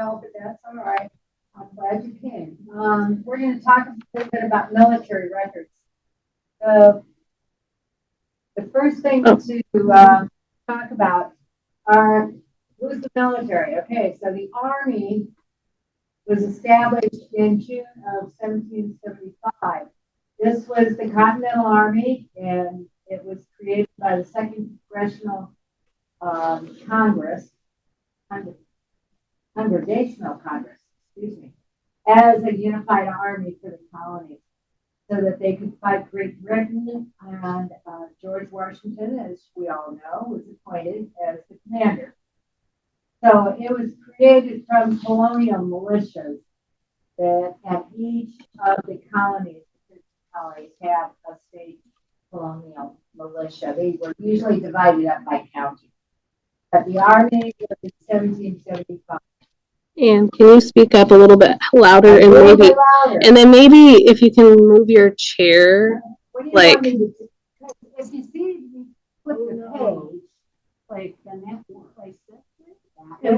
know, but that's all right. I'm glad you came. We're going to talk a little bit about military records. The first thing to talk about are who's the military. Okay, so the Army was established in June of 1775. This was the Continental Army, and it was created by the Second Congressional Congregational Congress, excuse me, as a unified army for the colonies, so that they could fight Great Britain. And George Washington, as we all know, was appointed as the commander. So it was created from colonial militias that at each of the colonies have a state colonial militia. They were usually divided up by county. But the Army was in 1775. And can you speak up a little bit louder and maybe, and then maybe if you can move your chair, like. If you see, you flip the page, like, then that will place it. I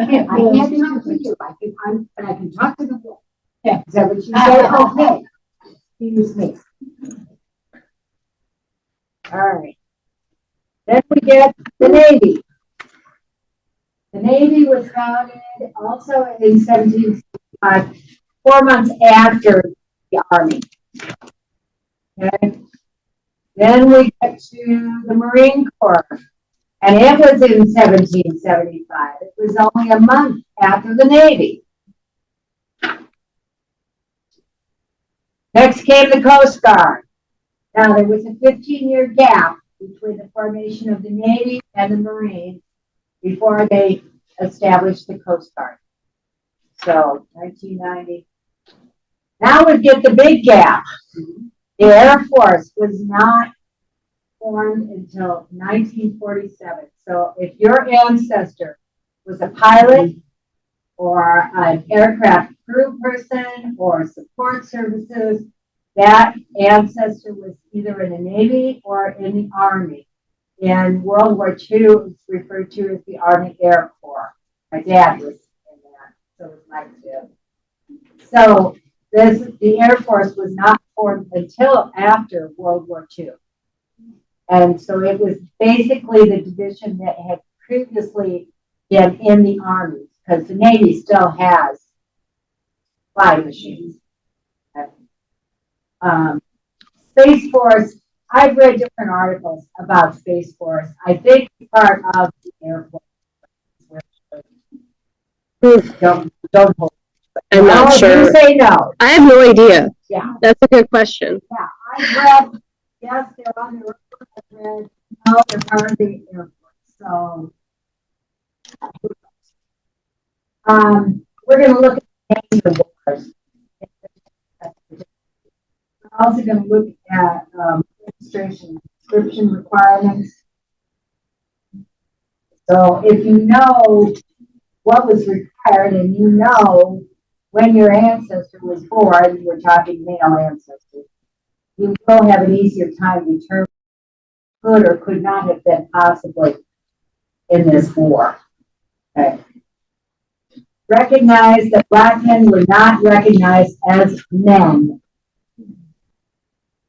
can't talk to you. I can talk to the wall. Yeah. Is that what you say? Okay. Excuse me. All right. Then we get the Navy. The Navy was founded also in 1765, 4 months after the Army. Okay. Then we get to the Marine Corps, and it was in 1775. It was only a month after the Navy. Next came the Coast Guard. Now, there was a 15-year gap between the formation of the Navy and the Marines before they established the Coast Guard. So, 1990. Now we get the big gap. The Air Force was not formed until 1947. So, if your ancestor was a pilot or an aircraft crew person or support services, that ancestor was either in the Navy or in the Army. In World War II, it's referred to as the Army Air Corps. My dad was in that, so was my dad. So the Air Force was not formed until after World War II. And so it was basically the division that had previously been in the Army, because the Navy still has flying machines. Space Force, I've read different articles about Space Force. I think it's part of the Air Force. Don't hold. I'm not sure. You say no. I have no idea. Yeah. That's a good question. Yeah, I've read, yes, they're on the Air Force. I've read, no, they're part of the Air Force. So, we're going to look at the wars. We're also going to look at registration description requirements. So if you know what was required and you know when your ancestor was born, we're talking male ancestors, you will have an easier time determining could or could not have been possibly in this war. Okay. Recognize that Black men were not recognized as men.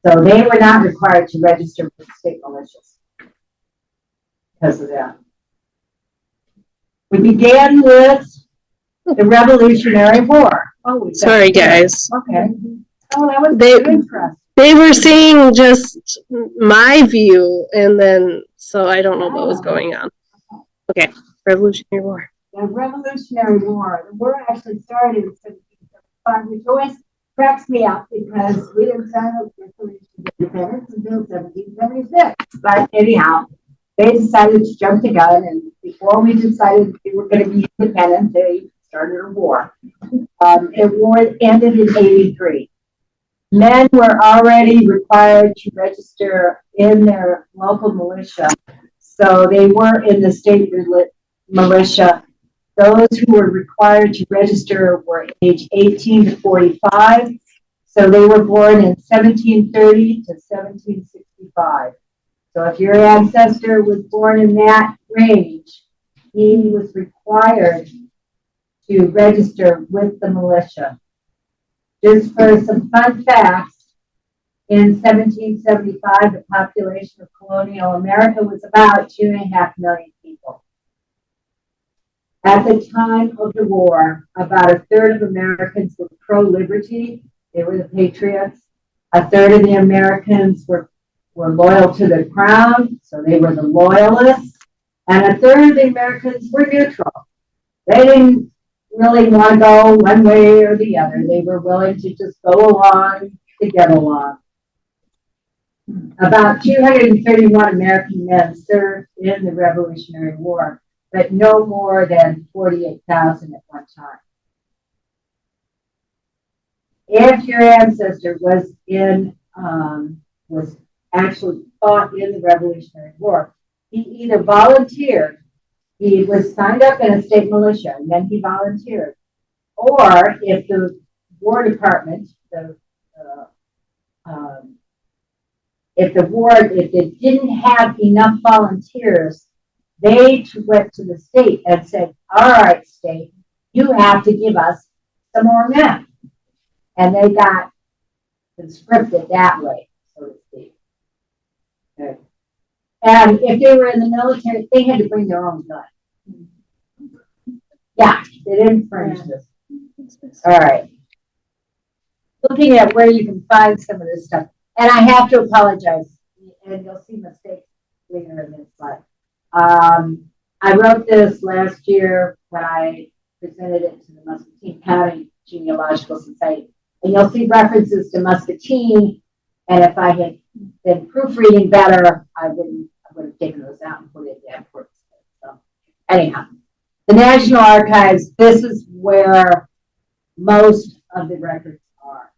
So they were not required to register with state militias because of that. We began with the Revolutionary War. Oh, sorry, guys. Okay. Oh, that was interesting. They were seeing just my view, and then, so I don't know what was going on. Okay, Revolutionary War. The Revolutionary War. The war actually started in 1775, which always cracks me up because we didn't sign up for independence until 1776. But anyhow, they decided to jump the gun, and before we decided we were going to be independent, they started a war. The war ended in 83. Men were already required to register in their local militia, so they were in the state militia. Those who were required to register were age 18 to 45, so they were born in 1730 to 1765. So if your ancestor was born in that range, he was required to register with the militia. Just for some fun facts, in 1775, the population of colonial America was about 2.5 million people. At the time of the war, about a third of Americans were pro-liberty. They were the patriots. A third of the Americans were loyal to the crown, so they were the loyalists. And a third of the Americans were neutral. They didn't really want to go one way or the other. They were willing to just go along to get along. About 231 American men served in the Revolutionary War, but no more than 48,000 at one time. If your ancestor was actually fought in the Revolutionary War, he either volunteered, he was signed up in a state militia, and then he volunteered, or if the War Department, if it didn't have enough volunteers, they went to the state and said, all right, state, you have to give us some more men. And they got conscripted that way, so to speak. Okay. And if they were in the military, they had to bring their own gun. Yeah, they didn't furnish this. All right. Looking at where you can find some of this stuff. And I have to apologize, and you'll see mistakes later in this slide. I wrote this last year when I presented it to the Muscatine County Genealogical Society. And you'll see references to Muscatine, and if I had been proofreading better, I would have taken those out and put it in Davenport. So anyhow, the National Archives, this is where most of the records are.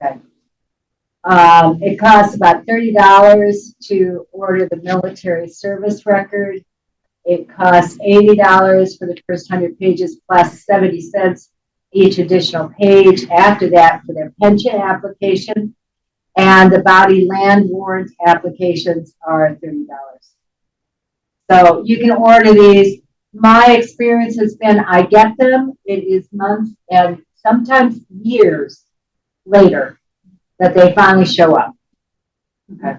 Okay. It costs about $30 to order the military service record. It costs $80 for the first 100 pages plus 70 cents each additional page after that for their pension application. And the bounty land warrant applications are $30. So you can order these. My experience has been I get them, it is months and sometimes years later that they finally show up. Okay.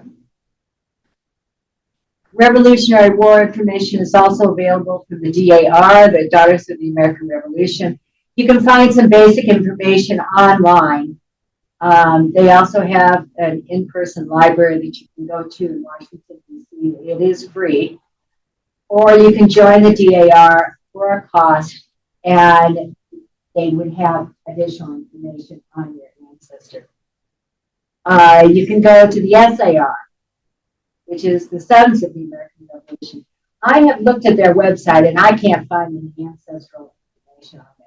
Revolutionary War information is also available from the DAR, the Daughters of the American Revolution. You can find some basic information online. They also have an in-person library that you can go to in Washington, D.C. It is free. Or you can join the DAR for a cost, and they would have additional information on your ancestor. You can go to the SAR, which is the Sons of the American Revolution. I have looked at their website, and I can't find any ancestral information on there.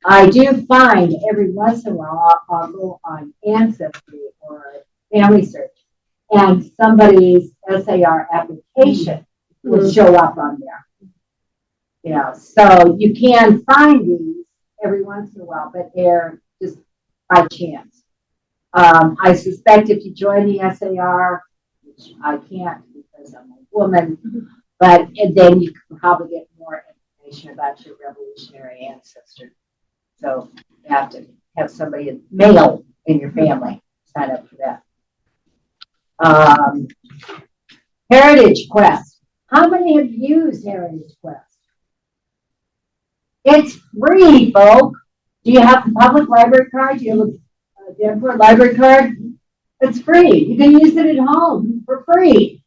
I do find every once in a while I'll go on Ancestry or Family Search, and somebody's SAR application will show up on there. You know, so you can find these every once in a while, but they're just by chance. I suspect if you join the SAR, which I can't because I'm a woman, but then you can probably get more information about your revolutionary ancestor. So you have to have somebody male in your family sign up for that. Heritage Quest. How many have used Heritage Quest? It's free, folks. Do you have a public library card? Do you have a Davenport library card? It's free. You can use it at home for free.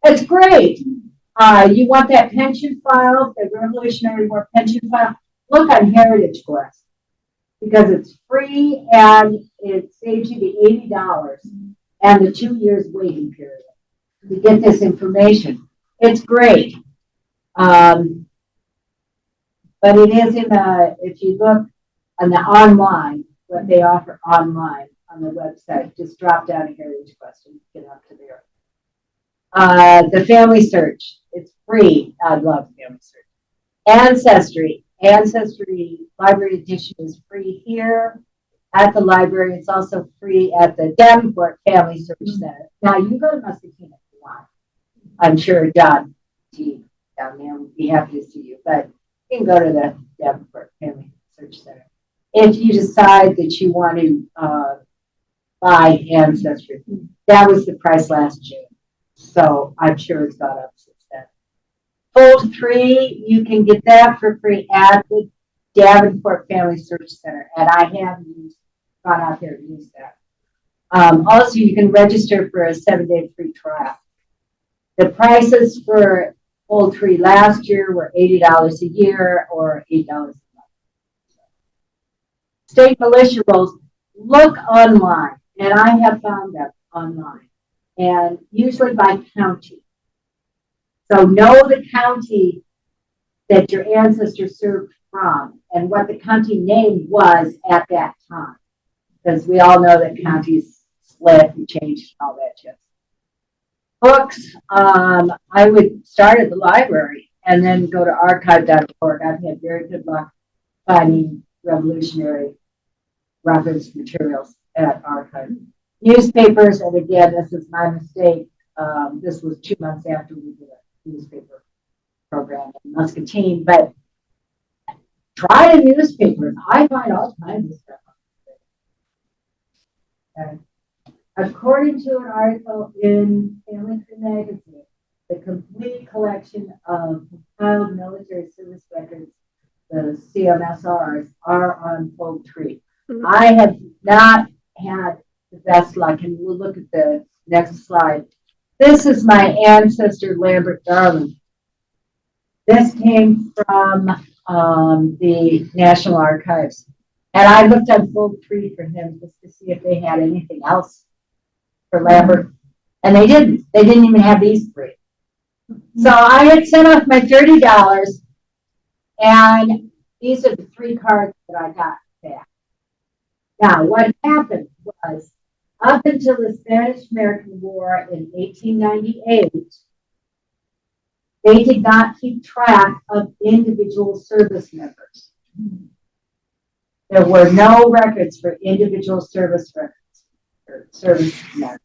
It's great. You want that pension file, the Revolutionary War pension file? Look on Heritage Quest because it's free and it saves you the $80 and the 2 years waiting period to get this information. It's great. But it is in the, if you look on the online, what they offer online on the website, just drop down to Heritage Quest and get up to there. The Family Search, it's free. I love Family Search. Ancestry Library Edition is free here at the library. It's also free at the Davenport Family Search Center. Now you can go to Muscatine if you want. I'm sure John T down there would be happy to see you, but you can go to the Davenport Family Search Center. If you decide that you want to buy Ancestry, that was the price last June. So I'm sure it's gone up since then. Fold 3, you can get that for free at the Davenport Family Search Center, and I have gone out there and used that. Also, you can register for a 7-day free trial. The prices for Fold 3 last year were $80 a year or $8 a month. State militia rolls, look online, and I have found them online, and usually by county. So know the county that your ancestors served from and what the county name was at that time. Because we all know that counties split and changed and all that jazz. Books, I would start at the library and then go to archive.org. I've had very good luck finding revolutionary reference materials at archive. Newspapers, and again, this is my mistake. This was 2 months after we did a newspaper program in Muscatine, but try the newspapers. I find all kinds of stuff. Okay. According to an article in Family Tree Magazine, the complete collection of compiled military service records, the CMSRs, are on Fold 3. I have not had the best luck, and we'll look at the next slide. This is my ancestor, Lambert Darling. This came from the National Archives. And I looked on Fold 3 for him just to see if they had anything else for Lambert. And they didn't. They didn't even have these 3. So I had sent off my $30, and these are the 3 cards that I got back. Now, what happened was, up until the Spanish-American War in 1898, they did not keep track of individual service members. There were no records for individual service records or service members.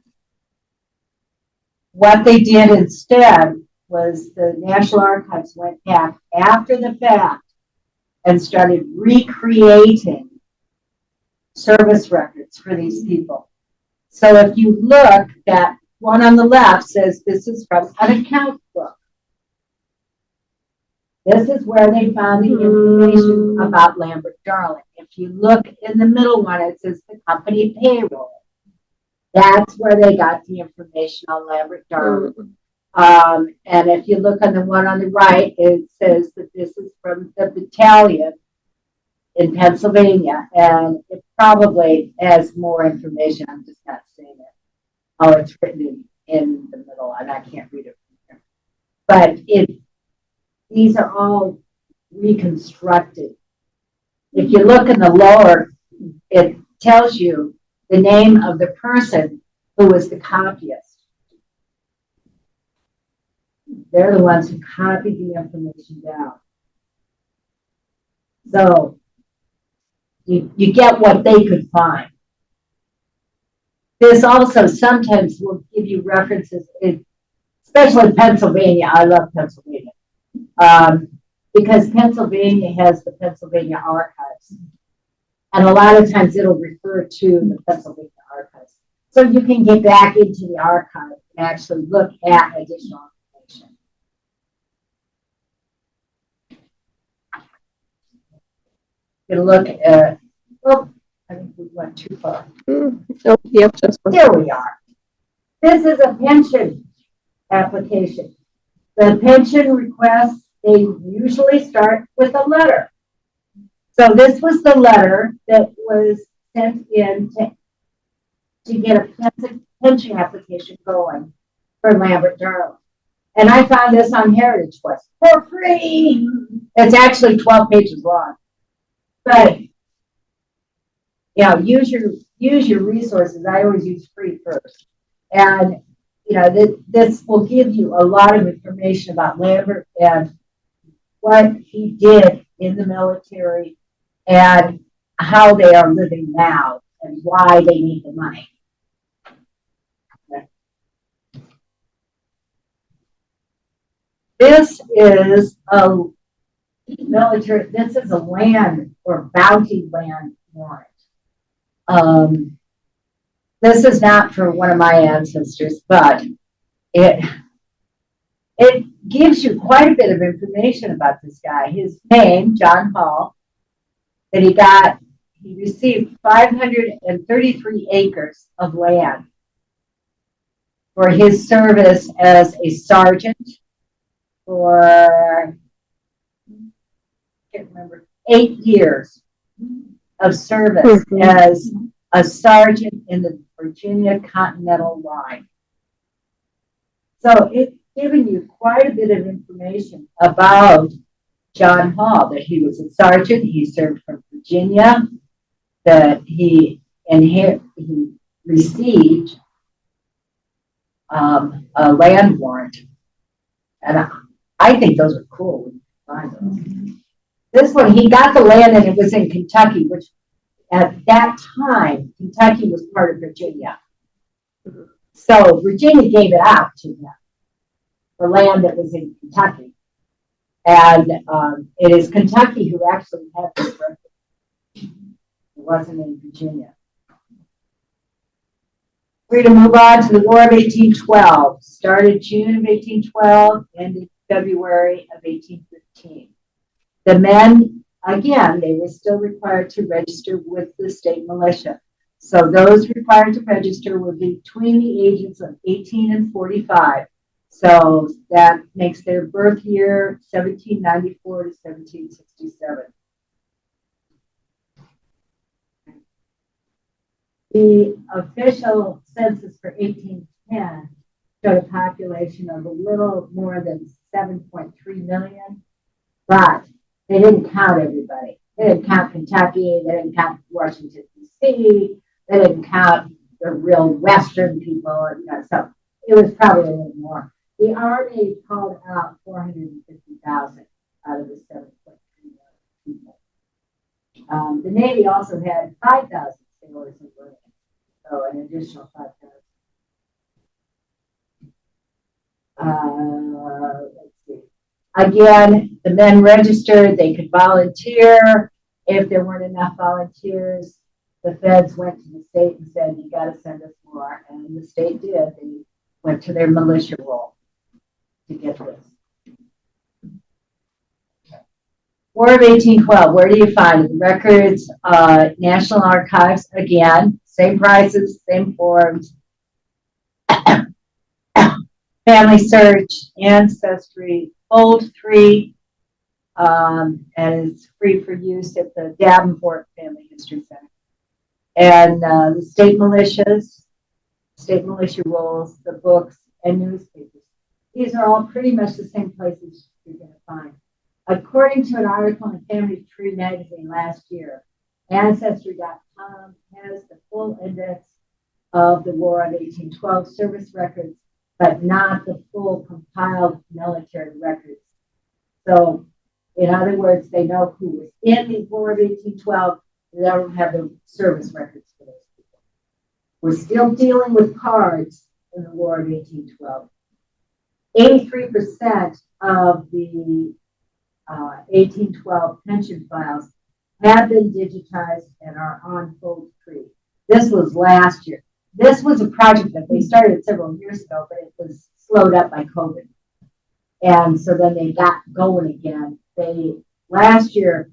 What they did instead was the National Archives went back after the fact and started recreating service records for these people. So if you look, that one on the left says this is from an account book. This is where they found the information about Lambert Darling. If you look in the middle one, it says the company payroll. That's where they got the information on Lambert Darling. And if you look on the one on the right, it says that this is from the battalion in Pennsylvania, and it probably has more information. I'm just not saying it. Oh, it's written in the middle, and I can't read it from here. But these are all reconstructed. If you look in the lower, it tells you the name of the person who was the copyist. They're the ones who copied the information down. So you get what they could find. This also sometimes will give you references, especially Pennsylvania. I love Pennsylvania. Because Pennsylvania has the Pennsylvania Archives. And a lot of times it'll refer to the Pennsylvania Archives. So you can get back into the archive and actually look at additional information. You can look at, oh, I think we went too far. Oh, yep, just one. Here we are. This is a pension application. The pension requests, they usually start with a letter. So this was the letter that was sent in to get a pension application going for Lambert Darling. And I found this on Heritage Quest for free. It's actually 12 pages long. But use your resources. I always use free first. And this will give you a lot of information about Lambert and what he did in the military and how they are living now and why they need the money. Okay. This is a military, this is a land or bounty land warrant. This is not for one of my ancestors, but it gives you quite a bit of information about this guy. His name, John Hall, that he received 533 acres of land for his service as a sergeant for, I can't remember, 8 years of service as a sergeant in the Virginia Continental Line. So it's giving you quite a bit of information about John Hall, that he was a sergeant, he served from Virginia, that he received a land warrant. And I think those are cool when you find those. This one, he got the land and it was in Kentucky, which at that time, Kentucky was part of Virginia. So Virginia gave it out to him, the land that was in Kentucky. And it is Kentucky who actually had this record. It wasn't in Virginia. We're going to move on to the War of 1812. Started June of 1812, ended February of 1815. The men, again, they were still required to register with the state militia. So those required to register were between the ages of 18 and 45. So that makes their birth year 1794 to 1767. The official census for 1810 showed a population of a little more than 7.3 million, but they didn't count everybody. They didn't count Kentucky, they didn't count Washington, D.C., they didn't count the real Western people, so it was probably a little more. The Army called out 450,000 out of the 7.3 million people. The Navy also had 5,000 sailors and marines, so an additional 5,000. Let's see. Again, the men registered, they could volunteer. If there weren't enough volunteers, the feds went to the state and said, you got to send us more. And the state did. They went to their militia roll to get this. War of 1812, where do you find it? The records, National Archives, again, same prices, same forms. Family Search, Ancestry, Fold 3, and it's free for use at the Davenport Family History Center. And the state militia rolls, the books, and newspapers. These are all pretty much the same places you're going to find. According to an article in Family Tree magazine last year, Ancestry.com has the full index of the War of 1812 service records, but not the full compiled military records. So, in other words, they know who was in the War of 1812. They don't have the service records for those people. We're still dealing with cards in the War of 1812. 83% of the 1812 pension files have been digitized and are on Fold 3. This was last year. This was a project that they started several years ago, but it was slowed up by COVID. And so then they got going again. Last year,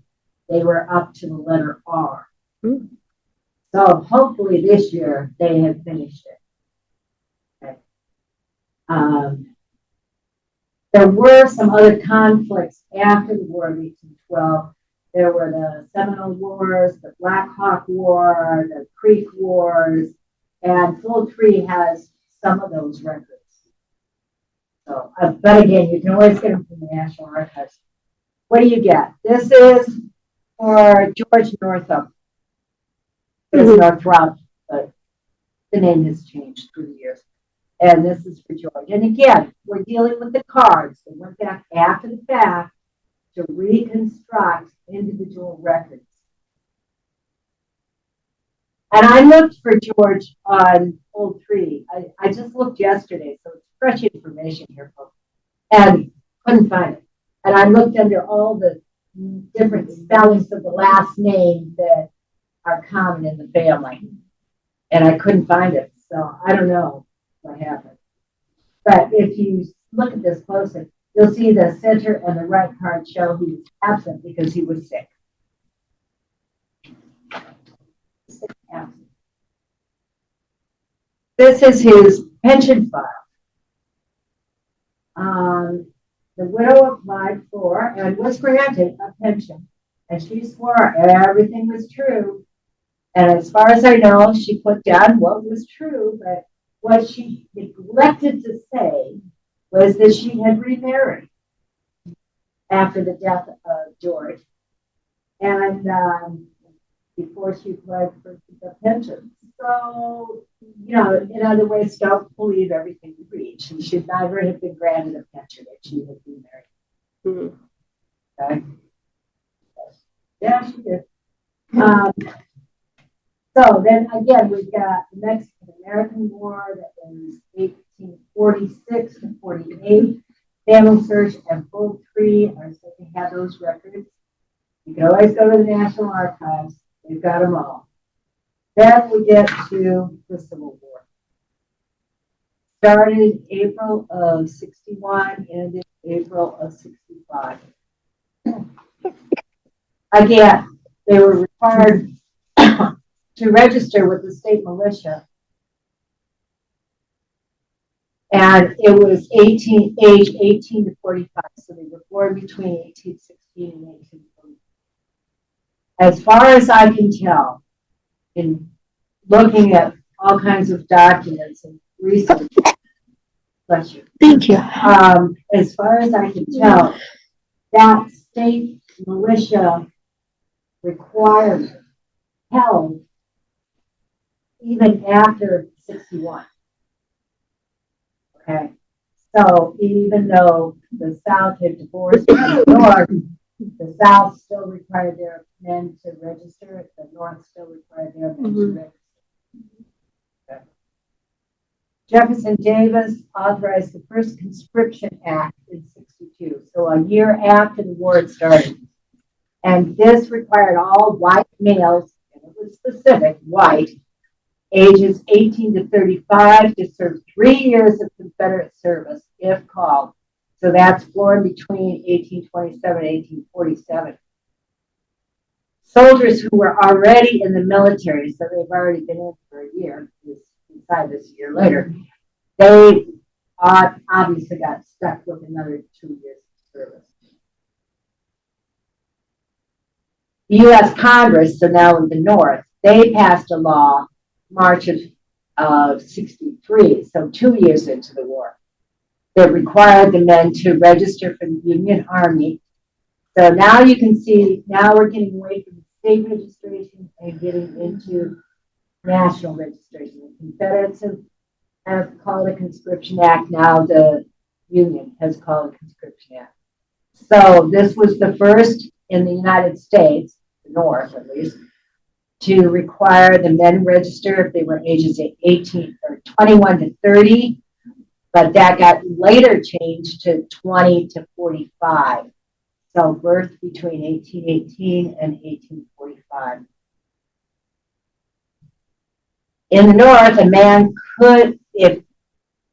they were up to the letter R. So hopefully this year they have finished it. Okay. There were some other conflicts after the War of 1812. There were the Seminole Wars, the Black Hawk War, the Creek Wars, and Fold 3 has some of those records. So, but again, you can always get them from the National Archives. What do you get? This is for George Northup. It's Northrop, but the name has changed through the years. And this is for George. And again, we're dealing with the cards that went back after the fact to reconstruct individual records. And I looked for George on Fold 3. I just looked yesterday, so it's fresh information here, folks. And couldn't find it. And I looked under all the different spellings of the last name that are common in the family. And I couldn't find it, so I don't know what happened. But if you look at this closer, you'll see the center and the right card show he was absent because he was sick. Absent. This is his pension file. The widow applied for and was granted a pension, and she swore everything was true. And as far as I know, she put down what was true, but what she neglected to say was that she had remarried after the death of George, and before she applied for the pension. So, you know, in other ways, don't believe everything you read. She should never have been granted a pension if she had been married. Okay. Yeah, she did. So then again, we've got the Mexican-American War that was 1846 to 48. Family search and full tree are said to have those records. You can always go to the National Archives. They've got them all. Then we get to the Civil War. Started in April of 61, ended April of 65. Again, they were required to register with the state militia. And it was age 18 to 45, so they were born between 1816 and 1840. As far as I can tell, in looking at all kinds of documents and research, bless you. Thank you. As far as I can tell, that state militia requirement held even after 61. Okay, so even though the South had divorced the North, the South still required their men to register. The North still required their men to register. Okay. Jefferson Davis authorized the first conscription act in 62, so a year after the war had started. And this required all white males, and it was specific, white, ages 18 to 35 to serve 3 years of Confederate service, if called. So that's born between 1827 and 1847. Soldiers who were already in the military, so they've already been in for a year, inside this year later, they obviously got stuck with another 2 years of service. The U.S. Congress, so now in the North, they passed a law March of 63, so 2 years into the war, that required the men to register for the Union Army. So now you can see, now we're getting away from state registration and getting into national registration. The Confederates have called a conscription act. Now the Union has called a conscription act. So this was the first in the United States, the North at least, to require the men register if they were ages 18 or 21 to 30, but that got later changed to 20 to 45. So birth between 1818 and 1845. In the North, a man could, if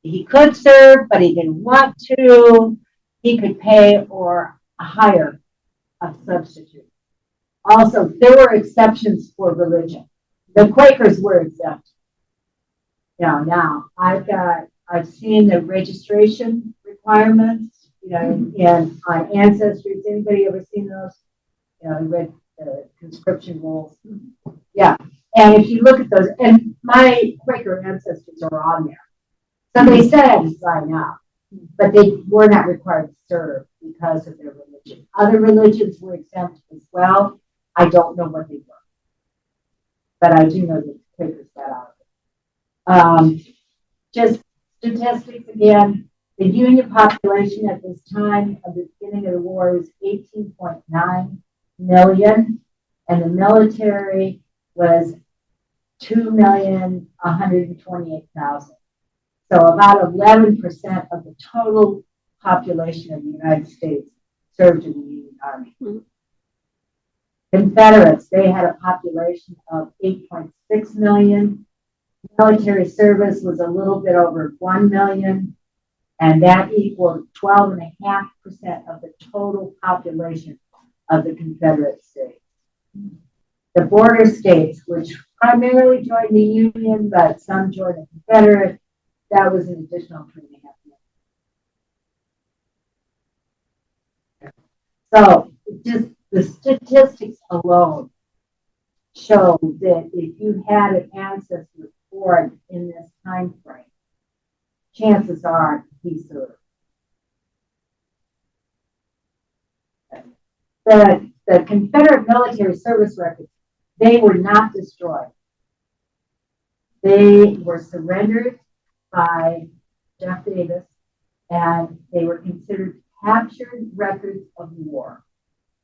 he could serve, but he didn't want to, he could pay or hire a substitute. Also, there were exceptions for religion. The Quakers were exempt. Now I've seen the registration requirements, and on Ancestry. Has anybody ever seen those? Read the conscription rules. Yeah, and if you look at those, and my Quaker ancestors are on there. So they said I had to sign up, but they were not required to serve because of their religion. Other religions were exempt as well. I don't know what they were, but I do know that the Quakers got out of it. Just statistics again. The Union population at this time of the beginning of the war was 18.9 million, and the military was 2,128,000. So about 11% of the total population of the United States served in the Union Army. Confederates, they had a population of 8.6 million. Military service was a little bit over 1 million, and that equaled 12.5% of the total population of the Confederate states. The border states, which primarily joined the Union, but some joined the Confederate, that was an additional 3.5 million. So just the statistics alone show that if you had an ancestor born in this time frame, chances are he served. The Confederate military service records, they were not destroyed. They were surrendered by Jeff Davis, and they were considered captured records of war.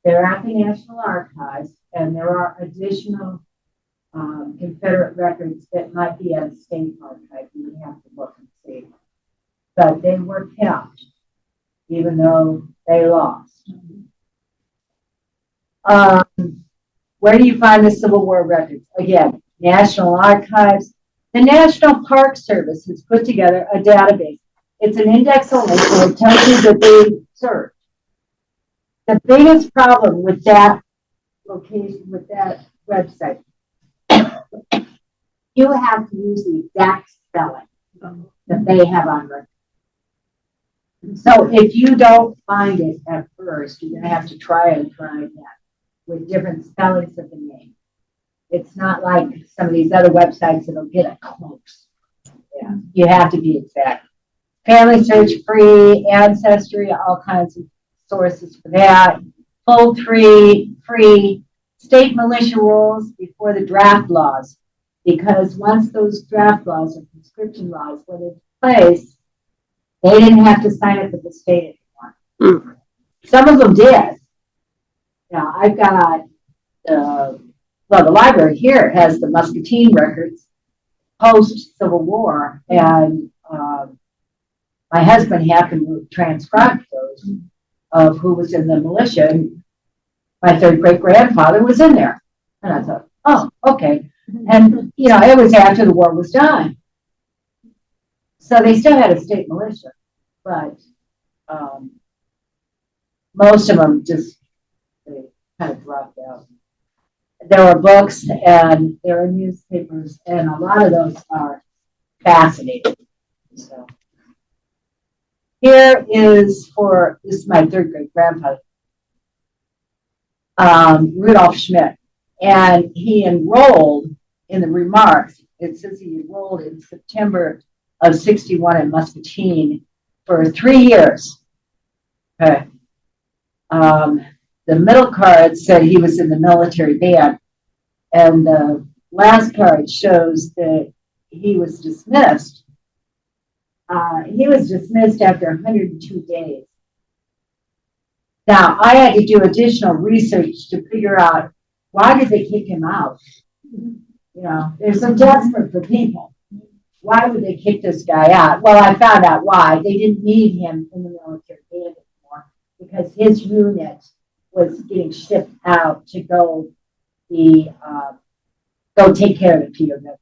They're at the National Archives, and there are additional Confederate records that might be at a state archive. You would have to look and see. But they were kept, even though they lost. Where do you find the Civil War records? Again, National Archives. The National Park Service has put together a database. It's an index only, so it tells you that they served. The biggest problem with that location, with that website, you have to use the exact spelling that they have on record. So if you don't find it at first, you're going to have to try again with different spellings of the name. It's not like some of these other websites that'll get it close. Yeah, you have to be exact. Family Search free, Ancestry, all kinds of sources for that. Full free, state militia rules before the draft laws, because once those draft laws or conscription laws went into place, they didn't have to sign up with the state anymore. Some of them did. Now, I've got the library here has the Muscatine records post Civil War, and my husband happened to transcribe those of who was in the militia. And my third great grandfather was in there, and I thought, oh, okay. And it was after the war was done, so they still had a state militia, but most of them just they kind of dropped out. There are books and there are newspapers, and a lot of those are fascinating. So here is this is my third great grandfather, Rudolph Schmidt, and he enrolled in the remarks. It says he enrolled in September of '61 in Muscatine for 3 years. Okay. The middle card said he was in the military band, and the last card shows that he was dismissed. He was dismissed after 102 days. Now, I had to do additional research to figure out why did they kick him out. They're so desperate for people. Why would they kick this guy out? Well, I found out why. They didn't need him in the military band anymore because his unit was getting shipped out to go take care of the POWs.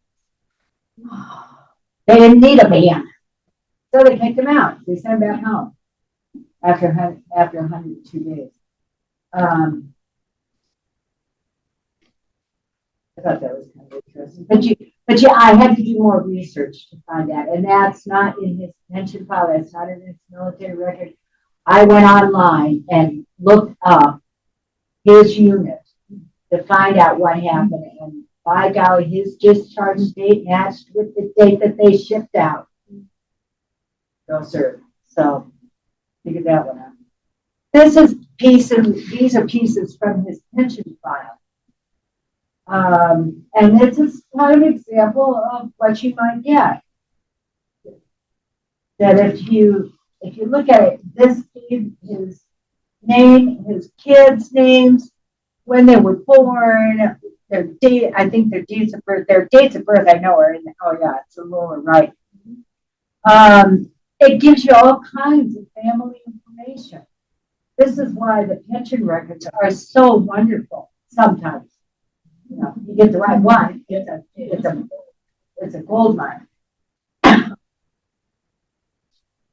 They didn't need a band, so they kicked him out. They sent him back home after 102 days. I thought that was kind of interesting, but I had to do more research to find that, and that's not in his pension file. That's not in his military record. I went online and looked up his unit to find out what happened, and by golly, his discharge date matched with the date that they shipped out. Go serve. So figured that one out. These are pieces from his pension file. And this is kind of an example of what you might get. That if you look at it, this is his name, his kids' names, when they were born, their date, I think their dates of birth, I know are in the, oh yeah, it's the lower right. It gives you all kinds of family information. This is why the pension records are so wonderful. sometimes. You know, you get the right one, it's a gold mine.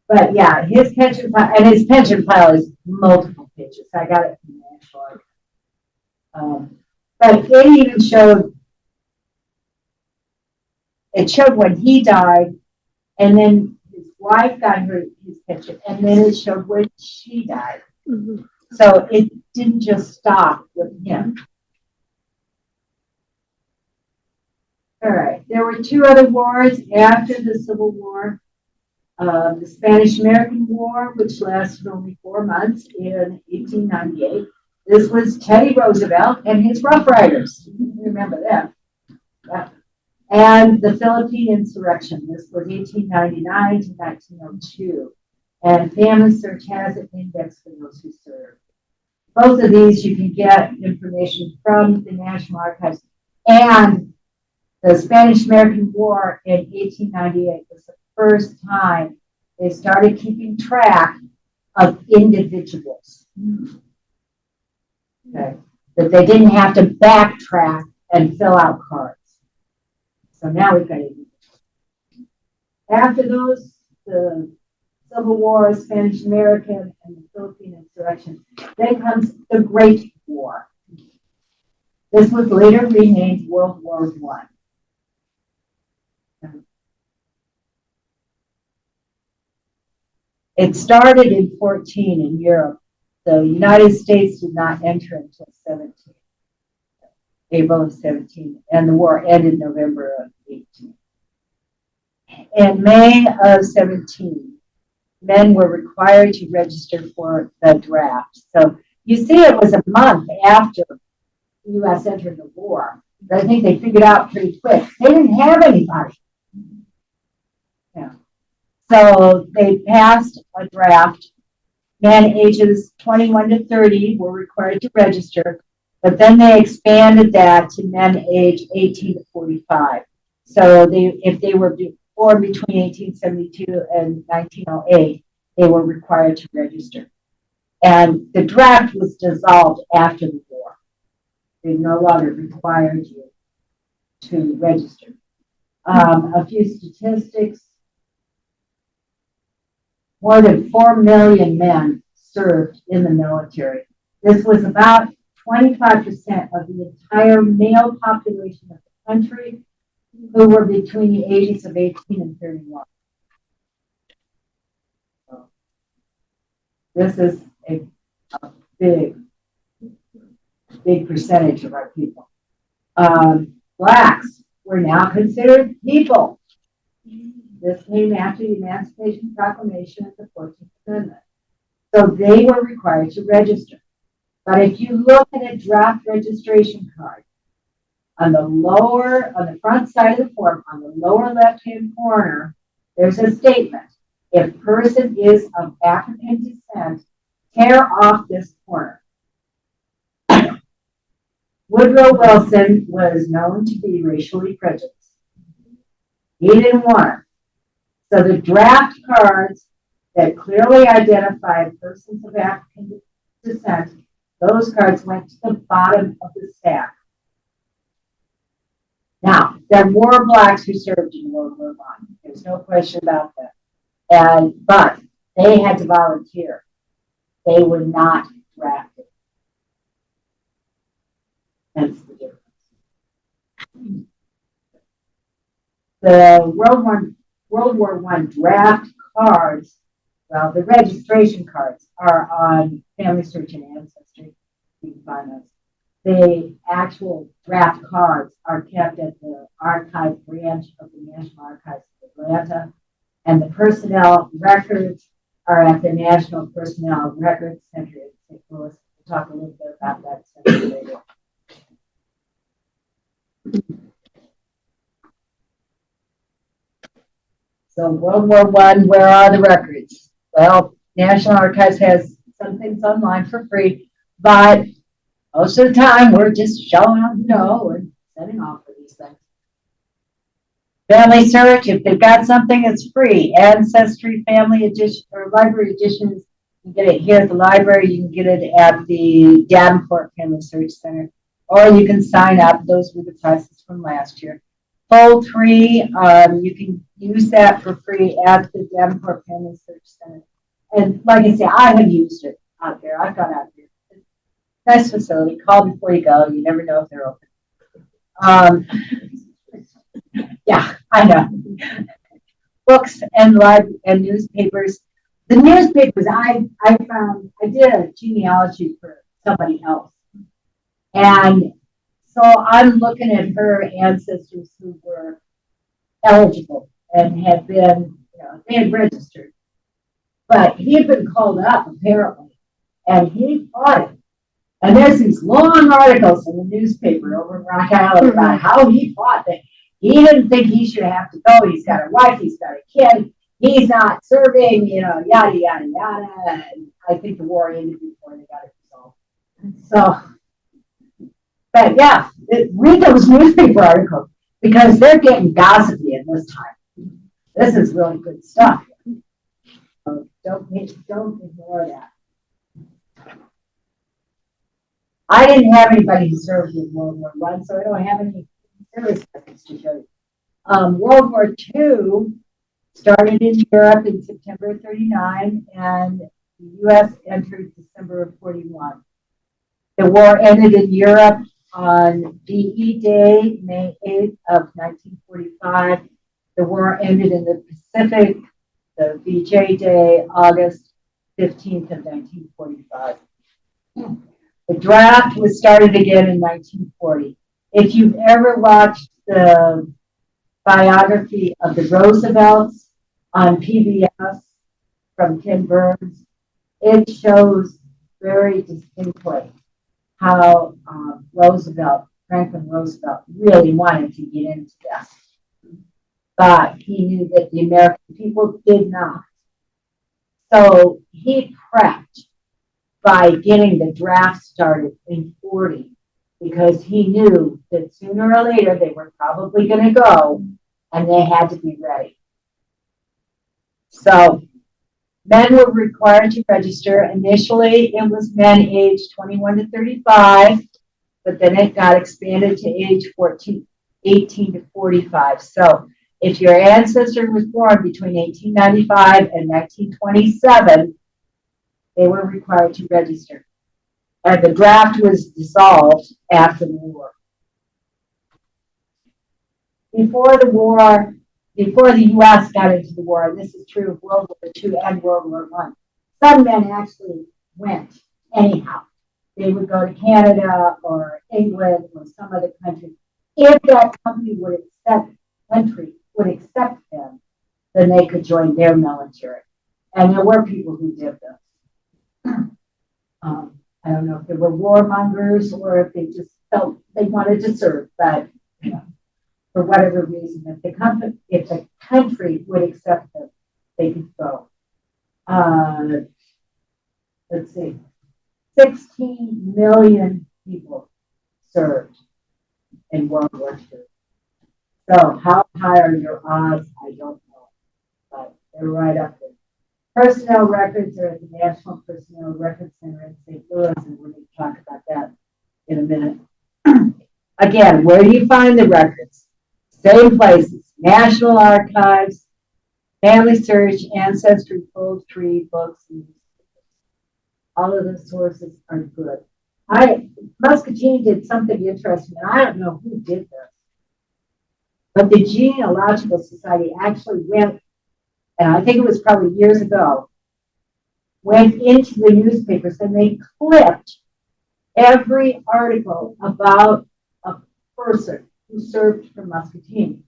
But yeah, his pension file, and his pension file is multiple pages. I got it from the National Archives. But it even showed, when he died, and then his wife got his pension, and then it showed when she died. Mhm. So it didn't just stop with him. All right, there were two other wars after the Civil War. The Spanish-American War, which lasted only 4 months in 1898. This was Teddy Roosevelt and his Rough Riders. You remember them. Yeah. And the Philippine Insurrection. This was 1899 to 1902. And Family Search has an index for those who served. Both of these you can get information from the National Archives. And the Spanish-American War in 1898 was the first time they started keeping track of individuals. Okay. That they didn't have to backtrack and fill out cards. So now we've got individuals. After those, the Civil War, Spanish-American, and the Philippine Insurrection, then comes the Great War. This was later renamed World War I. It started in 14 in Europe. The United States did not enter until 17, April of 17, and the war ended November of 18. In May of 17, men were required to register for the draft. So you see, it was a month after the U.S. entered the war. But I think they figured out pretty quick. They didn't have anybody. Yeah. So they passed a draft. Men ages 21 to 30 were required to register, but then they expanded that to men age 18 to 45. So if they were born between 1872 and 1908, they were required to register. And the draft was dissolved after the war. They no longer required you to register. A few statistics. More than 4 million men served in the military. This was about 25% of the entire male population of the country, who were between the ages of 18 and 31. So this is a big percentage of our people. Blacks were now considered people. This came after the Emancipation Proclamation of the 14th Amendment. So they were required to register. But if you look at a draft registration card, on the front side of the form, on the lower left-hand corner, there's a statement. If person is of African descent, tear off this corner. Woodrow Wilson was known to be racially prejudiced. He didn't want it. So the draft cards that clearly identified persons of African descent, those cards went to the bottom of the stack. Now, there were blacks who served in World War I. There's no question about that. But they had to volunteer. They were not drafted. That's the difference. The World War I draft cards, well, the registration cards are on Family Search and Ancestry. You can find those. The actual draft cards are kept at the archive branch of the National Archives of Atlanta, and the personnel records are at the National Personnel Records Center in St. Louis. We'll talk a little bit about that center later. So World War I, where are the records? Well, National Archives has some things online for free, but most of the time we're just showing how to know and sending off for these things. Family Search, if they've got something, it's free. Ancestry, Family Edition, or Library Editions, you can get it here at the library. You can get it at the Davenport Family Search Center, or you can sign up. Those were the prices from last year. Poultry, you can use that for free at the Davenport Family Search Center. And like I say, I have used it out there. I've gone out there. Nice facility. Call before you go. You never know if they're open. Yeah, I know. Books and newspapers. The newspapers, I found, I did a genealogy for somebody else. And so I'm looking at her ancestors who were eligible and had been, they had registered. But he had been called up apparently, and he fought it. And there's these long articles in the newspaper over in Rock Island about how he fought that. He didn't think he should have to go. He's got a wife, he's got a kid, he's not serving, yada, yada, yada. And I think the war ended before they got it resolved. So, but yeah, read those newspaper articles because they're getting gossipy at this time. This is really good stuff. So don't ignore that. I didn't have anybody who served in World War I, so I don't have any service records to show you. World War II started in Europe in September of 39, and the U.S. entered December of 41. The war ended in Europe on VE Day, May 8th of 1945. The war ended in the Pacific, the VJ Day, August 15th of 1945. The draft was started again in 1940. If you've ever watched the biography of the Roosevelts on PBS from Ken Burns, it shows very distinctly how Franklin Roosevelt, really wanted to get into this. But he knew that the American people did not. So he prepped by getting the draft started in 40, because he knew that sooner or later they were probably going to go and they had to be ready. So men were required to register. Initially, it was men aged 21 to 35, but then it got expanded to age 18 to 45. So if your ancestor was born between 1895 and 1927, they were required to register. And the draft was dissolved after the war. Before the U.S. got into the war, and this is true of World War II and World War I, some men actually went anyhow. They would go to Canada or England or some other country. If that country would accept them, then they could join their military. And there were people who did this. I don't know if they were warmongers or if they just felt they wanted to serve, but for whatever reason, if the country would accept them, they could go. Let's see, 16 million people served in World War II. So how high are your odds? I don't know, but they're right up there. Personnel records are at the National Personnel Records Center in St. Louis, and we're going to talk about that in a minute. Again, where do you find the records? Same places: National Archives, Family Search, Ancestry, Poultry, books, and all of the sources are good. Muscatine did something interesting, and I don't know who did this, but the Genealogical Society actually went, and I think it was probably years ago, went into the newspapers and they clipped every article about a person who served for Muscatine.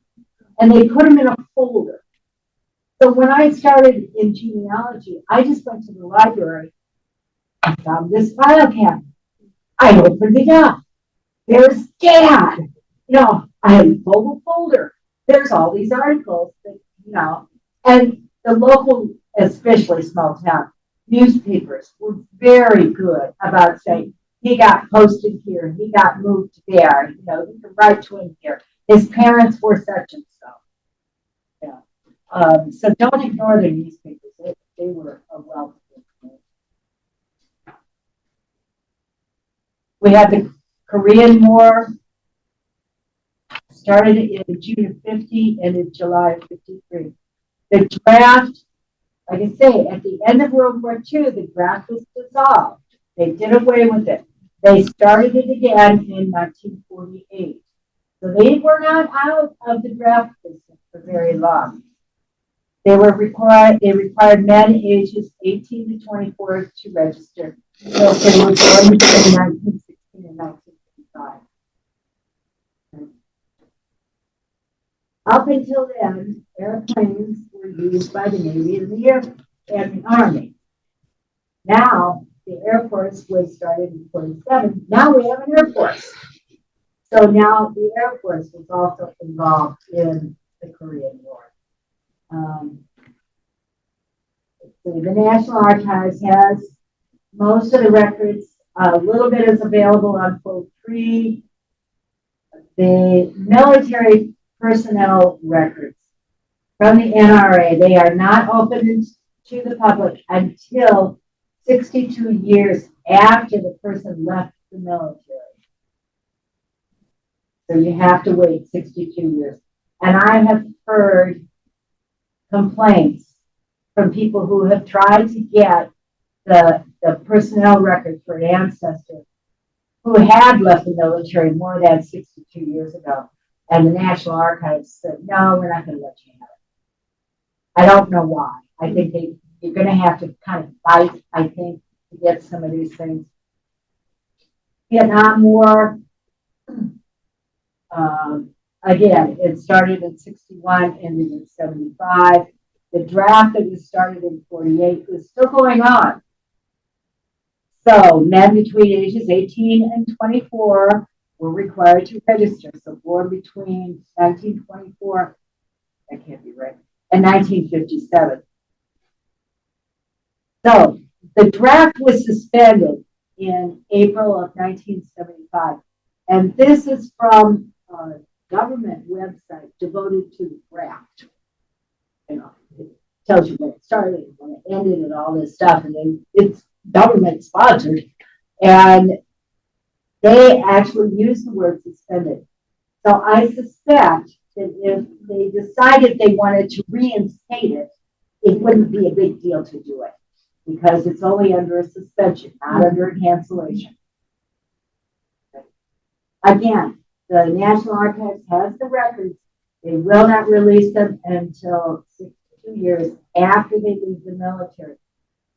And they put them in a folder. So when I started in genealogy, I just went to the library. I found this file cabinet. I opened it up. There's Dad. I had a full folder. There's all these articles that, and the local, especially small town, newspapers were very good about saying, he got posted here, he got moved there, you can write to him here. His parents were such and so. So don't ignore the newspapers. They were a wealth of information. We have the Korean War started in June of 50 and in July of 53. The draft, like I say, at the end of World War II, the draft was dissolved. They did away with it. They started it again in 1948. So they were not out of the draft business for very long. They required men ages 18 to 24 to register. So if they were born between 1916 and 1955. Up until then, airplanes were used by the Navy and the Army. Now, the Air Force was started in 47. Now we have an Air Force. So now the Air Force was also involved in the Korean War. The National Archives has most of the records. A little bit is available on Flow 3. The military personnel records from the NRA, they are not open to the public until 62 years after the person left the military. So you have to wait 62 years. And I have heard complaints from people who have tried to get the personnel record for an ancestor who had left the military more than 62 years ago. And the National Archives said, no, we're not going to let you have it. I don't know why. I think you're going to have to kind of fight, I think, to get some of these things. Vietnam War, again, it started in 61, ended in 75. The draft that was started in 48 was still going on. So men between ages 18 and 24 were required to register. So born between 1924, that can't be right, and 1957. So the draft was suspended in April of 1975. And this is from a government website devoted to the draft. You know, it tells you when it started, when it ended, and all this stuff. And then it's government sponsored. And they actually use the word suspended. So I suspect that if they decided they wanted to reinstate it, it wouldn't be a big deal to do it because it's only under a suspension, not under a cancellation. Again, the National Archives has the records. They will not release them until 62 years after they leave the military,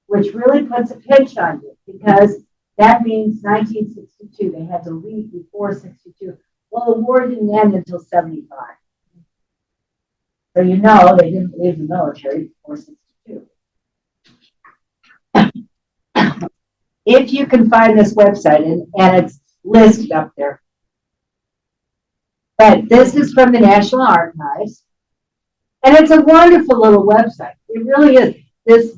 which really puts a pinch on you because that means 1962, they had to leave before 62. Well, the war didn't end until 75. So you know they didn't leave the military before 62. If you can find this website, and it's listed up there. But this is from the National Archives. And it's a wonderful little website. It really is.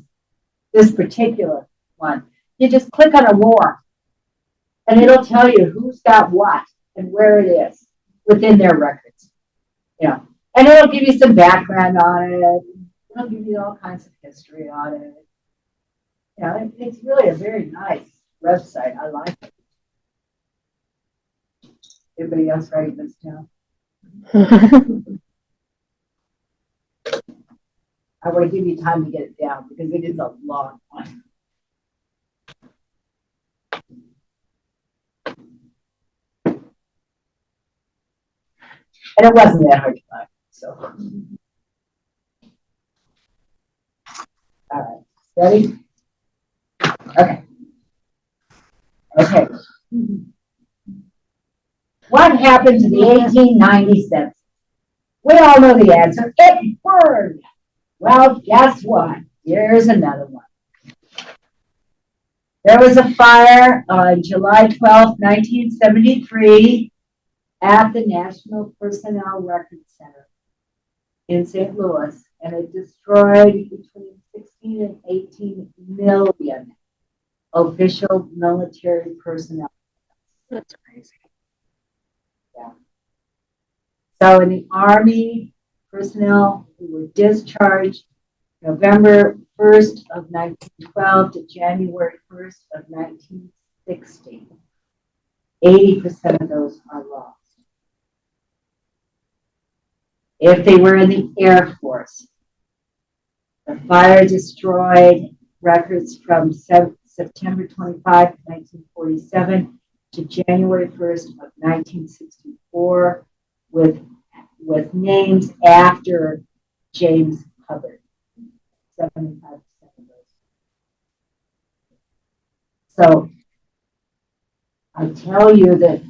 This particular one. You just click on a war, and it'll tell you who's got what and where it is within their records. You know, and it'll give you some background on it. It'll give you all kinds of history on it. You know, it's really a very nice website. I like it. Everybody else writing this down? I want to give you time to get it down because it is a long one. And it wasn't that hard to find, so. All right, ready? Okay. Okay. What happened to the 1890 census? We all know the answer. It burned. Well, guess what? Here's another one. There was a fire on July 12, 1973 at the National Personnel Record Center in St. Louis, and it destroyed between 16 and 18 million official military personnel. That's crazy. Yeah. So in the Army, personnel who were discharged November 1st of 1912 to January 1st of 1960. 80% of those are lost. If they were in the Air Force, the fire destroyed records from September 25, 1947 to January 1st of 1964 with names after James Hubbard. 75% of those. So I tell you that,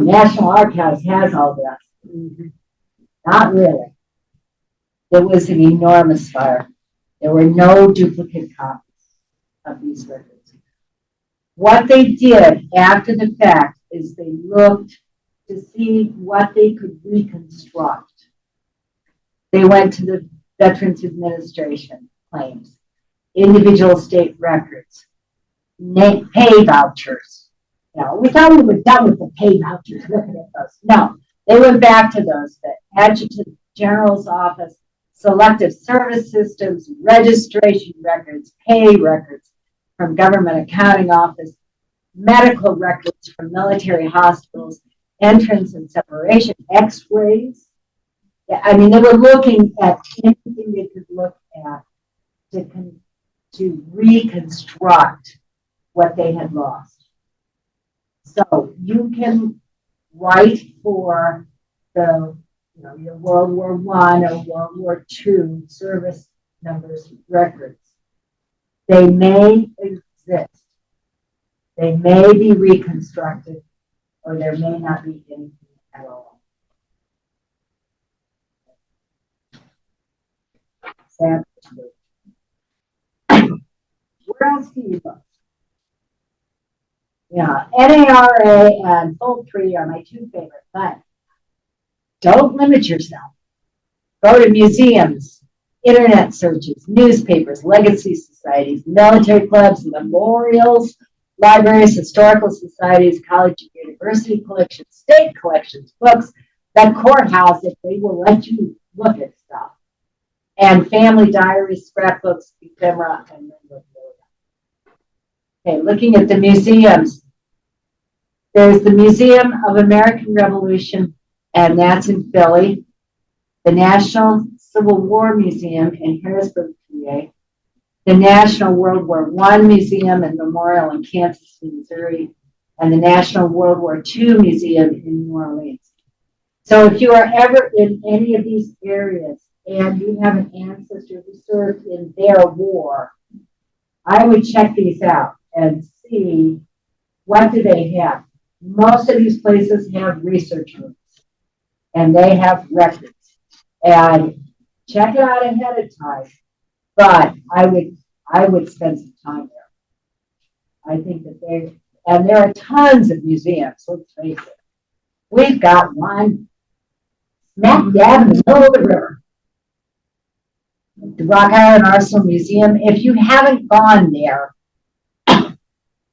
National Archives has all that. Not really. It was an enormous fire. There were no duplicate copies of these records. What they did after the fact is they looked to see what they could reconstruct. They went to the Veterans Administration claims, individual state records, pay vouchers. We thought we were done with the pay vouchers, looking at those. No, they went back to those, the Adjutant General's Office, Selective Service Systems, registration records, pay records from Government Accounting Office, medical records from military hospitals, entrance and separation, x-rays. I mean, they were looking at anything they could look at to reconstruct what they had lost. So you can write for the, your World War I or World War II service numbers records. They may exist. They may be reconstructed, or there may not be anything at all. Sad. Where else do you look? NARA and Fold 3 are my two favorite, but don't limit yourself. Go to museums, internet searches, newspapers, legacy societies, military clubs, memorials, libraries, historical societies, college and university collections, state collections, books, the courthouse, if they will let you look at stuff, and family diaries, scrapbooks, ephemera, and memorabilia. Okay, looking at the museums. There's the Museum of American Revolution, and that's in Philly. The National Civil War Museum in Harrisburg, PA. The National World War I Museum and Memorial in Kansas, Missouri. And the National World War II Museum in New Orleans. So if you are ever in any of these areas and you have an ancestor who served in their war, I would check these out and see what do they have. Most of these places have research rooms, and they have records. And check it out ahead of time. But I would spend some time there. I think that there are tons of museums. Let's face it. We've got one smack dab in the middle of the river. The Rock Island Arsenal Museum. If you haven't gone there,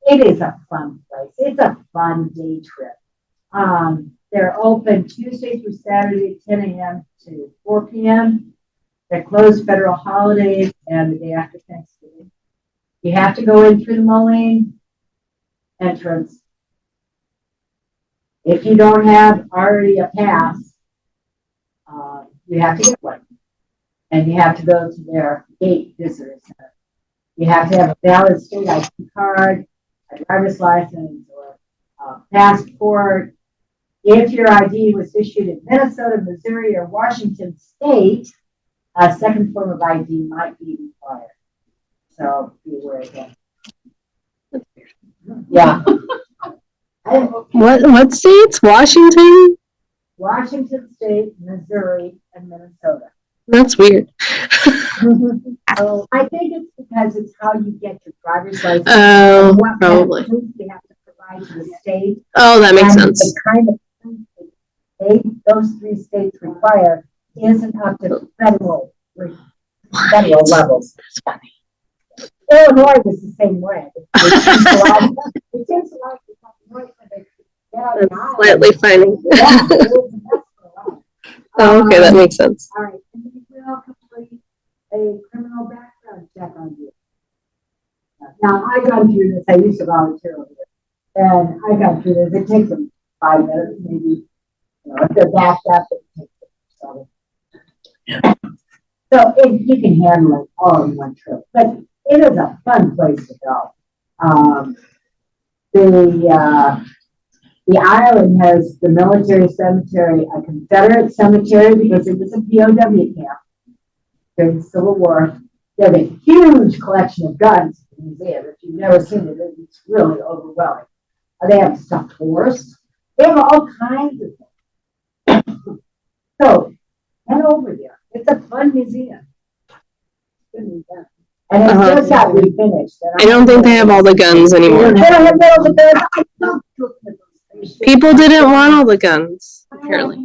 it is a fun place. It's a fun day trip. They're open Tuesday through Saturday, 10 a.m. to 4 p.m. They're closed federal holidays and the day after Thanksgiving. You have to go in through the Moline entrance. If you don't have already a pass, you have to get one. And you have to go to their gate visitor center. You have to have a valid state ID card, a driver's license, or a passport. If your ID was issued in Minnesota, Missouri, or Washington State, a second form of ID might be required. So be aware of that. Yeah. What states? Washington? Washington State, Missouri, and Minnesota. That's weird. So I think it's because it's how you get your driver's license. Oh, probably. You have to provide to the state. Oh, that makes sense. The kind of those three states require isn't up to federal levels. That's funny. Illinois was the same way. It takes a lot That's slightly funny. Yeah. Oh, okay, that makes sense. All right, and we will complete a criminal background check on you. Now, I've gone through this. I used to volunteer over there. And I got through this. It takes them 5 minutes, maybe. You know, if they're backed up, it takes them. So you can handle it all in one trip. But it is a fun place to go. The island has the military cemetery, a Confederate cemetery because it was a POW camp during the Civil War. They have a huge collection of guns in the museum. If you've never seen it, it's really overwhelming. They have stuffed horse. They have all kinds of things. So head over there. It's a fun museum. And it's just got refinished. I don't think they have all the guns anymore. They don't have all the guns. I love looking at those things. People didn't want all the guns, apparently.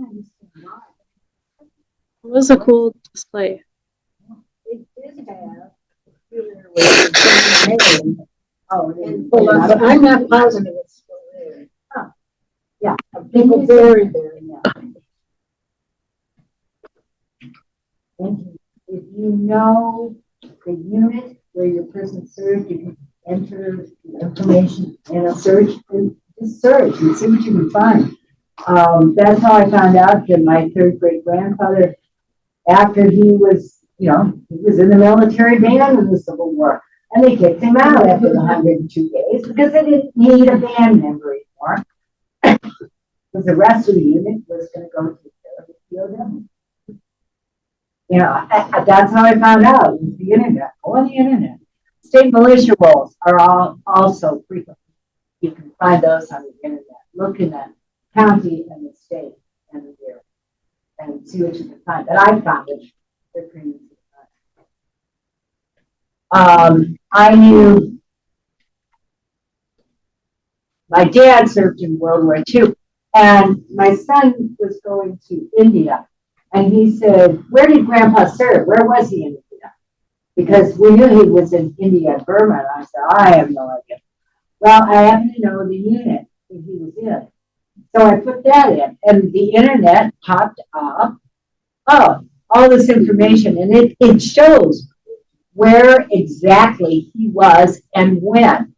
It was a cool display. It did have. Oh, I'm not positive it's still there. Huh. Yeah, people buried there. Yeah. And if you know the unit where your person served, you can enter the information in a search and just search and see what you can find. That's how I found out that my third great grandfather, after he was, he was in the military band in the Civil War, and they kicked him out after the 102 days because they didn't need a band member anymore. Because the rest of the unit was going to go to the POW. That's how I found out, with the internet, on the internet. State militia rolls are also frequent. You can find those on the internet, looking at county and the state and the year, and see what you can find. But I found it. They're pretty easy to find. I knew my dad served in World War II, and my son was going to India. And he said, "Where did Grandpa serve? Where was he in India?" Because we knew he was in India and Burma. And I said, "I have no idea." Well, I happen to know the unit that he was in. So I put that in, and the internet popped up. Oh, all this information, and it shows where exactly he was and when.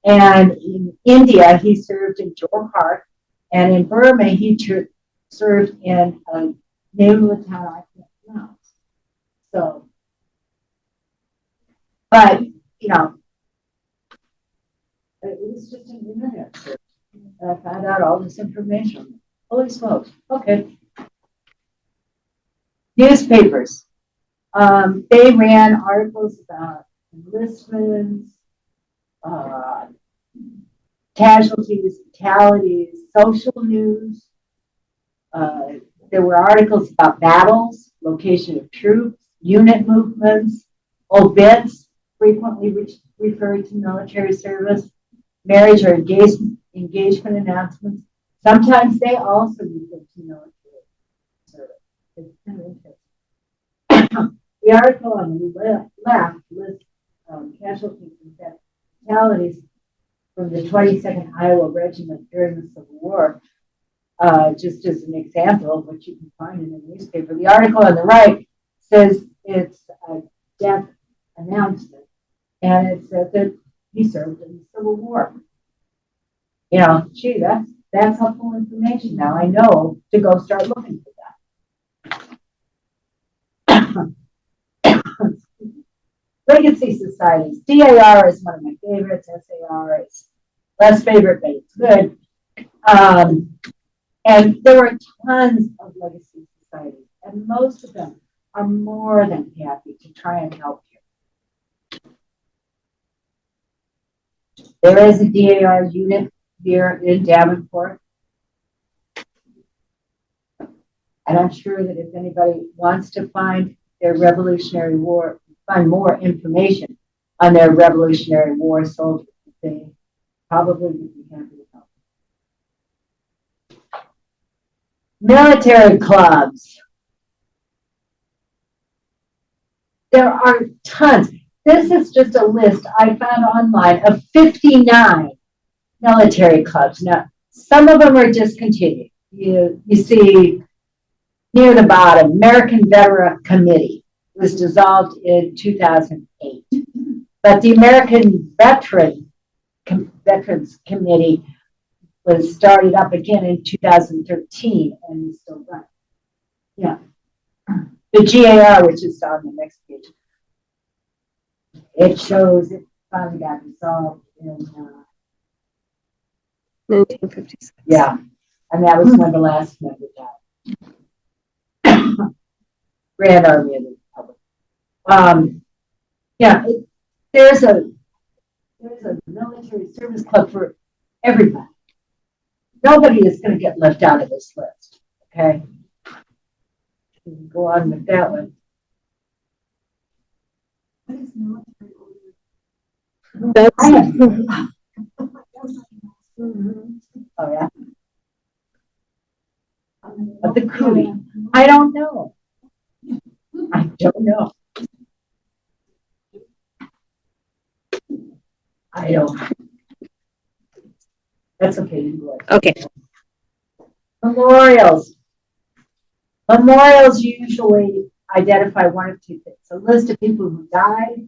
And in India, he served in Johor Park, and in Burma, he served in a name of the town I can't pronounce. So, but it was just an internet search. And I found out all this information. Holy smokes! Okay. Newspapers. They ran articles about enlistments, casualties, fatalities, social news. There were articles about battles, location of troops, unit movements, obits, frequently referred to military service, marriage or engagement announcements. Sometimes they also refer to military service. It's kind of interesting. The article on the left lists casualties and fatalities from the 22nd Iowa Regiment during the Civil War. Just as an example of what you can find in the newspaper. The article on the right says it's a death announcement, and it says that he served in the Civil War. Gee, that's helpful information. Now I know to go start looking for that. Legacy societies. DAR is one of my favorites. SAR is less favorite, but it's good. And there are tons of legacy societies, and most of them are more than happy to try and help you. There is a DAR unit here in Davenport. And I'm sure that if anybody wants to find their Revolutionary War, find more information on their Revolutionary War soldiers, they probably would be happy to help. Military clubs. There are tons. This is just a list I found online of 59 military clubs. Now, some of them are discontinued. You see near the bottom, American Veteran Committee was dissolved in 2008. But the American Veterans Committee was started up again in 2013 and is still running. Yeah. The GAR, which is on the next page, it shows it finally got resolved in 1956. yeah, and that was when the last member died. Grand Army of the Republic. Yeah, there's a military service club for everybody. Nobody is going to get left out of this list. Okay, go on with that one. What is military order? That's I have, Mhm. oh yeah, of the cootie. I don't know. I don't know. I don't. That's okay. You go ahead. okay. Memorials. Memorials usually identify one of two things: a list of people who died,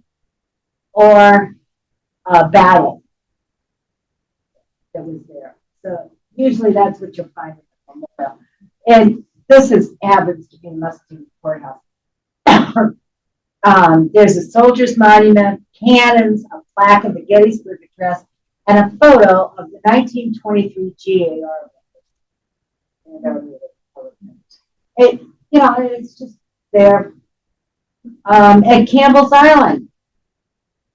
or a battle that was there. So usually that's what you'll find in the memorial. And this happens to be in Muscatine Courthouse. There's a soldier's monument, cannons, a plaque of the Gettysburg Address, and a photo of the 1923 GAR. It, it's just there. At Campbell's Island,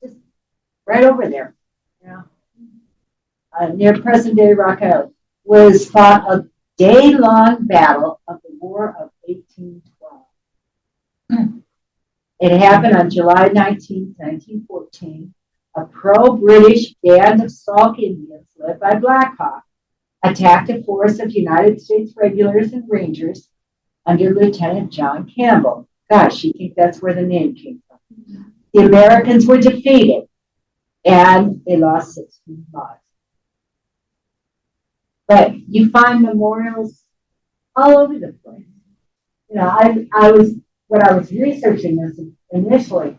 just right over there, near present-day Rock Island, was fought a day-long battle of the War of 1812. It happened on July 19, 1914. A pro-British band of Sauk Indians, led by Black Hawk, attacked a force of United States regulars and rangers under Lieutenant John Campbell. Gosh, you think that's where the name came from. The Americans were defeated, and they lost 16 lives. But you find memorials all over the place. When I was researching this initially,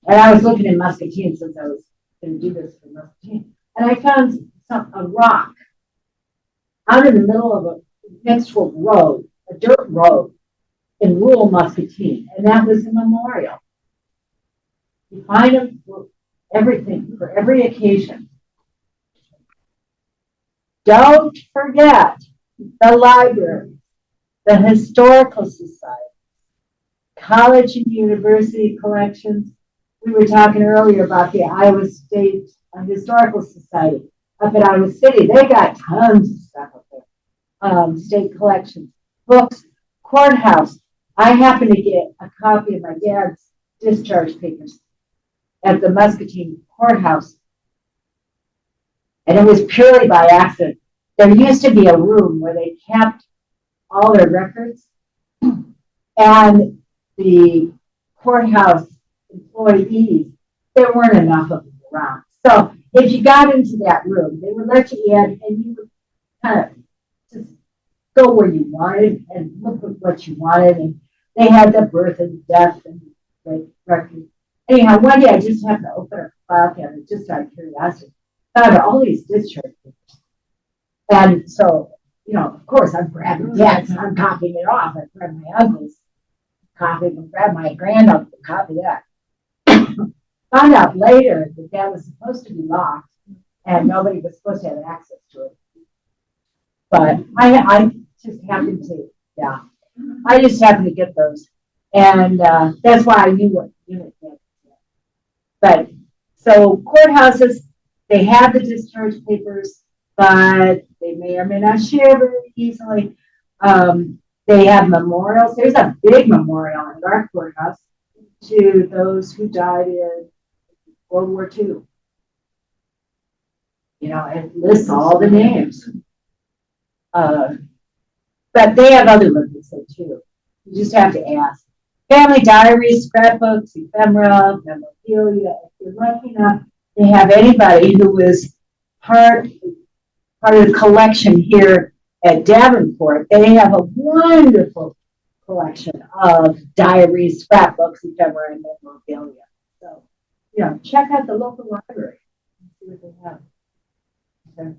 and I was looking in Muscatine since I was going to do this for Muscatine, and I found a rock out in the middle of next to a road, a dirt road in rural Muscatine, and that was a memorial. You find them for everything, for every occasion. Don't forget the library, the historical society, college and university collections. We were talking earlier about the Iowa State Historical Society up in Iowa City. They got tons of stuff up there. State collections, books, courthouse. I happened to get a copy of my dad's discharge papers at the Muscatine courthouse. And it was purely by accident. There used to be a room where they kept all their records, and the courthouse employees, there weren't enough of them around. So if you got into that room, they would let you in, and you would kind of just go where you wanted and look at what you wanted. And they had the birth and death and the record. Anyhow, one day I just happened to open a file cabinet just out of curiosity. Found all these discharge papers. And so, of course, I'm grabbing dad's and I'm copying it off. I grabbed my uncle's copy and grabbed my granduncle copy that. Found out later that was supposed to be locked and nobody was supposed to have access to it. But I just happened to, I just happened to get those. And that's why I knew what unit that was. But so courthouses, they have the discharge papers, but they may or may not share very easily. They have memorials. There's a big memorial in our courthouse to those who died in World War II. It lists all the names. But they have other records there too. You just have to ask. Family diaries, scrapbooks, ephemera, memorabilia. If you're lucky enough to have anybody who was part of the collection here at Davenport, they have a wonderful collection of diaries, scrapbooks, ephemera, and memorabilia. So, check out the local library and see what they have. Okay.